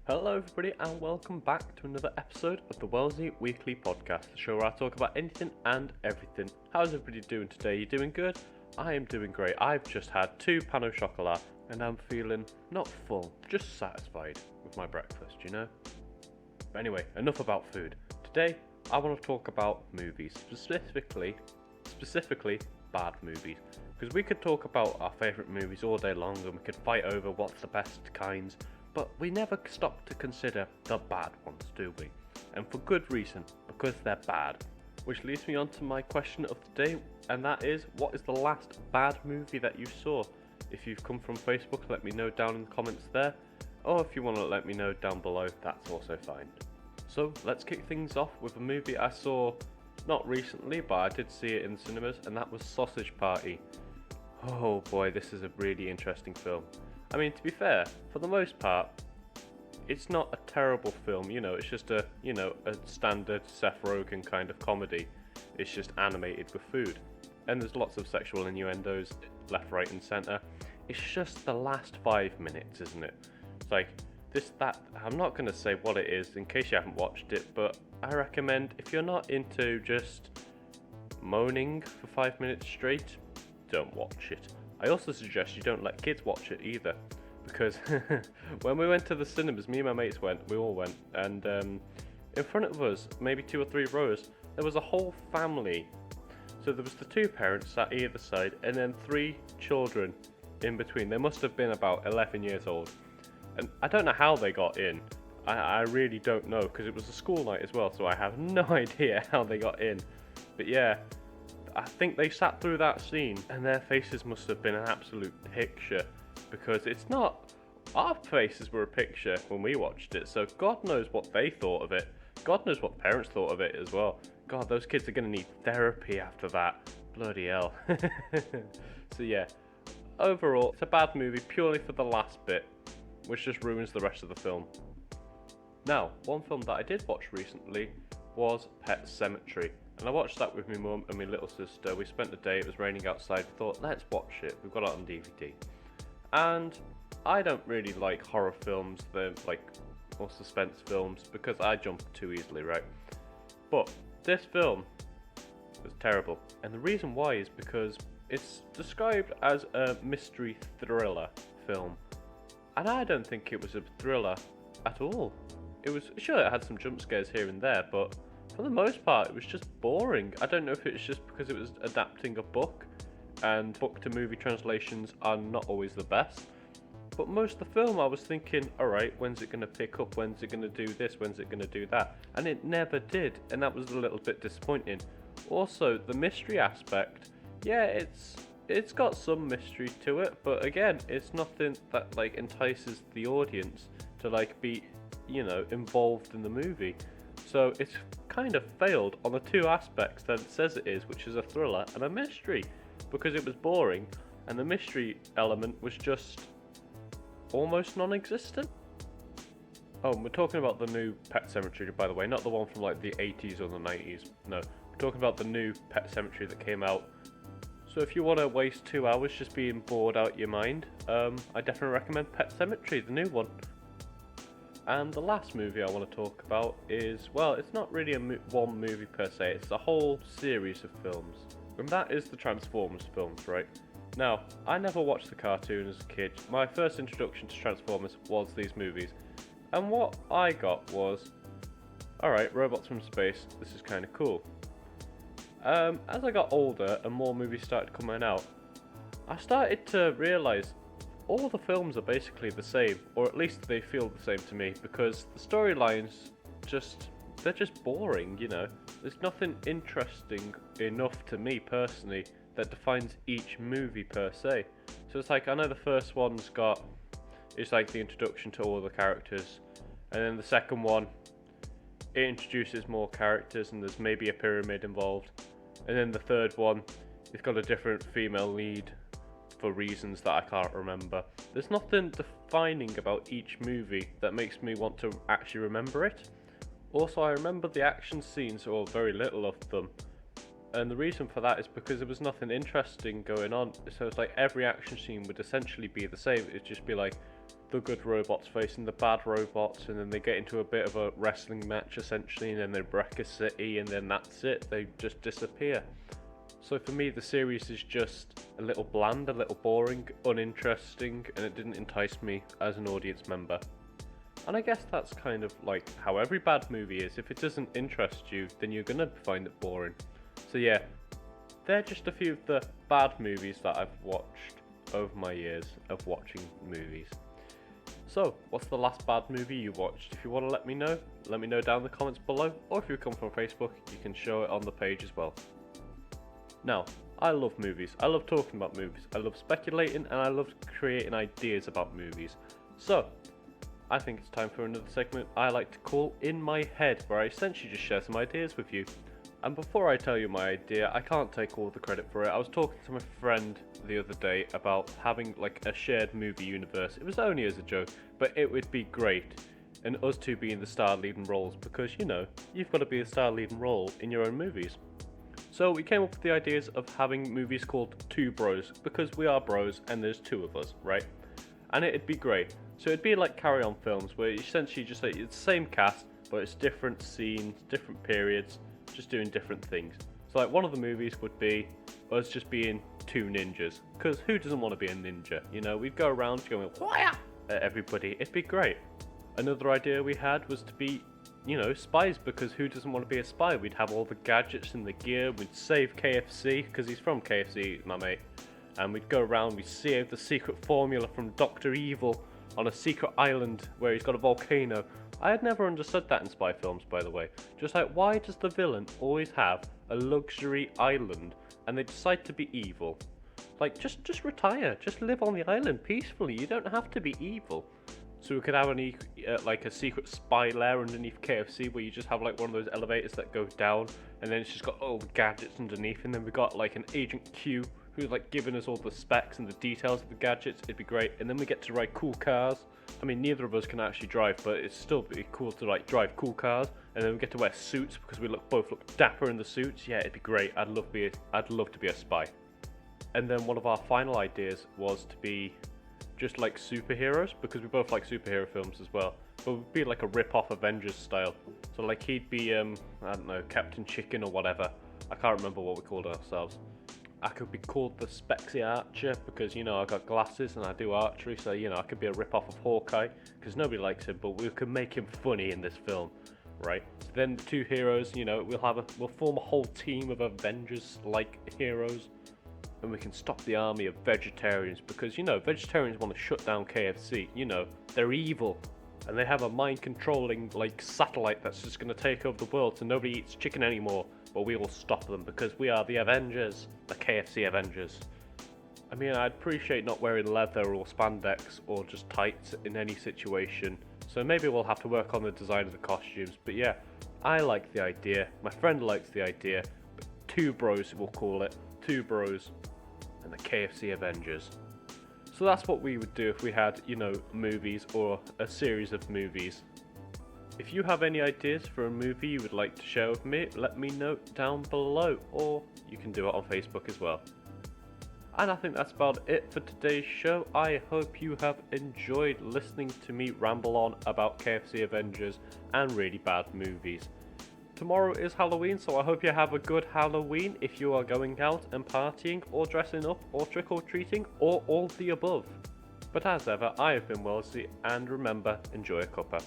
Hello everybody and welcome back to another episode of the Wellsy Weekly Podcast, the show where I talk about anything and everything. How's everybody doing today? You doing good? I am doing great. I've just had 2 pain au chocolat and I'm feeling not full, just satisfied with my breakfast, you know? But anyway, enough about food. Today I want to talk about movies, specifically bad movies. Because we could talk about our favourite movies all day long and we could fight over what's the best kinds, but we never stop to consider the bad ones, do we? And for good reason, because they're bad. Which leads me on to my question of the day, and that is, what is the last bad movie that you saw? If you've come from Facebook, let me know down in the comments there, or if you want to let me know down below, that's also fine. So let's kick things off with a movie I saw, not recently, but I did see it in the cinemas, and that was Sausage Party. Oh boy, this is a really interesting film. I mean, to be fair, for the most part, it's not a terrible film, it's just a standard Seth Rogen kind of comedy. It's just animated with food. And there's lots of sexual innuendos, left, right and centre. It's just the last 5 minutes, isn't it? It's like, I'm not going to say what it is in case you haven't watched it, but I recommend, if you're not into just moaning for 5 minutes straight, don't watch it. I also suggest you don't let kids watch it either, because when we went to the cinemas, me and my mates we all went, and in front of us, maybe 2 or 3 rows, there was a whole family. So there was the 2 parents sat either side, and then 3 children in between. They must have been about 11 years old, and I don't know how they got in. I really don't know, because it was a school night as well, so I have no idea how they got in. But yeah, I think they sat through that scene and their faces must have been an absolute picture, because it's not, our faces were a picture when we watched it, so God knows what they thought of it. God knows what parents thought of it as well. God, those kids are going to need therapy after that. Bloody hell. So yeah, overall, it's a bad movie purely for the last bit, which just ruins the rest of the film. Now, one film that I did watch recently was Pet Sematary. And I watched that with my mum and my little sister. We spent the day, it was raining outside, we thought, let's watch it. We've got it on DVD. And I don't really like horror films, or suspense films, because I jump too easily, right? But this film was terrible. And the reason why is because it's described as a mystery thriller film. And I don't think it was a thriller at all. Sure, it had some jump scares here and there, but for the most part, it was just boring. I don't know if it's just because it was adapting a book, and book to movie translations are not always the best. But most of the film, I was thinking, alright, when's it going to pick up? When's it going to do this? When's it going to do that? And it never did, and that was a little bit disappointing. Also, the mystery aspect, yeah, it's got some mystery to it, but again, it's nothing that entices the audience to be, involved in the movie. So it's kind of failed on the 2 aspects that it says it is, which is a thriller and a mystery, because it was boring and the mystery element was just almost non-existent. Oh, we're talking about the new Pet Sematary, by the way, not the one from the 80s or the 90s. No, we're talking about the new Pet Sematary that came out. So if you want to waste 2 hours just being bored out your mind, I definitely recommend Pet Sematary, the new one. And the last movie I want to talk about is, well, it's not really one movie per se, it's a whole series of films. And that is the Transformers films, right? Now, I never watched the cartoon as a kid. My first introduction to Transformers was these movies. And what I got was, alright, robots from space, this is kind of cool. As I got older and more movies started coming out, I started to realise all the films are basically the same, or at least they feel the same to me, because the storylines they're just boring, There's nothing interesting enough to me personally that defines each movie per se. So it's I know the first one's it's the introduction to all the characters, and then the second one, it introduces more characters and there's maybe a pyramid involved, and then the third one, it's got a different female lead for reasons that I can't remember. There's nothing defining about each movie that makes me want to actually remember it. Also, I remember the action scenes, or very little of them, and the reason for that is because there was nothing interesting going on. So it's every action scene would essentially be the same. It'd just be the good robots facing the bad robots, and then they get into a bit of a wrestling match essentially, and then they wreck a city, and then that's it. They just disappear. So for me, the series is just a little bland, a little boring, uninteresting, and it didn't entice me as an audience member. And I guess that's kind of like how every bad movie is. If it doesn't interest you, then you're gonna find it boring. So yeah, they're just a few of the bad movies that I've watched over my years of watching movies. So, what's the last bad movie you watched? If you want to let me know down in the comments below, or if you come from Facebook, you can show it on the page as well. Now, I love movies, I love talking about movies, I love speculating, and I love creating ideas about movies. So, I think it's time for another segment I like to call In My Head, where I essentially just share some ideas with you. And before I tell you my idea, I can't take all the credit for it. I was talking to my friend the other day about having like a shared movie universe. It was only as a joke, but it would be great. And us two being the star leading roles, because you know, you've got to be a star leading role in your own movies. So we came up with the ideas of having movies called Two Bros, because we are bros and there's two of us, right? And it'd be great. So it'd be like Carry On films, where essentially just like it's the same cast, but it's different scenes, different periods, just doing different things. So like one of the movies would be us just being two ninjas, because who doesn't want to be a ninja? You know, we'd go around going whaya at everybody. It'd be great. Another idea we had was to be, you know, spies, because who doesn't want to be a spy? We'd have all the gadgets and the gear. We'd save KFC, because he's from KFC, my mate. And we'd go around, we'd save the secret formula from Dr. Evil on a secret island where he's got a volcano. I had never understood that in spy films, by the way. Just like, why does the villain always have a luxury island and they decide to be evil? Like, just retire. Just live on the island peacefully. You don't have to be evil. So we could have like a secret spy lair underneath KFC where you just have like one of those elevators that go down, and then it's just got all the gadgets underneath, and then we got like an Agent Q who's like giving us all the specs and the details of the gadgets. It'd be great. And then we get to ride cool cars. I mean, neither of us can actually drive, but it's still pretty cool to like drive cool cars. And then we get to wear suits because we both look dapper in the suits. Yeah, it'd be great. I'd love to be a spy. And then one of our final ideas was to be just like superheroes, because we both like superhero films as well. But we'd be like a rip-off Avengers style. So like he'd be I don't know, Captain Chicken or whatever. I can't remember what we called ourselves. I could be called the Spexy Archer, because, you know, I got glasses and I do archery, so, you know, I could be a rip-off of Hawkeye, because nobody likes him, but we could make him funny in this film, right? So then the two heroes, you know, we'll form a whole team of Avengers-like heroes, and we can stop the army of vegetarians, because, you know, vegetarians want to shut down KFC, you know, they're evil, and they have a mind-controlling, like, satellite that's just going to take over the world, so nobody eats chicken anymore. But we will stop them, because we are the Avengers, the KFC Avengers. I mean, I'd appreciate not wearing leather or spandex or just tights in any situation, so maybe we'll have to work on the design of the costumes. But yeah, I like the idea, my friend likes the idea, but Two Bros, we'll call it, Two Bros and the KFC Avengers. So that's what we would do if we had, you know, movies or a series of movies. If you have any ideas for a movie you would like to share with me, let me know down below, or you can do it on Facebook as well. And I think that's about it for today's show. I hope you have enjoyed listening to me ramble on about KFC Avengers and really bad movies. Tomorrow is Halloween, so I hope you have a good Halloween if you are going out and partying or dressing up or trick-or-treating or all the above. But as ever, I have been Wellsy, and remember, enjoy a cuppa.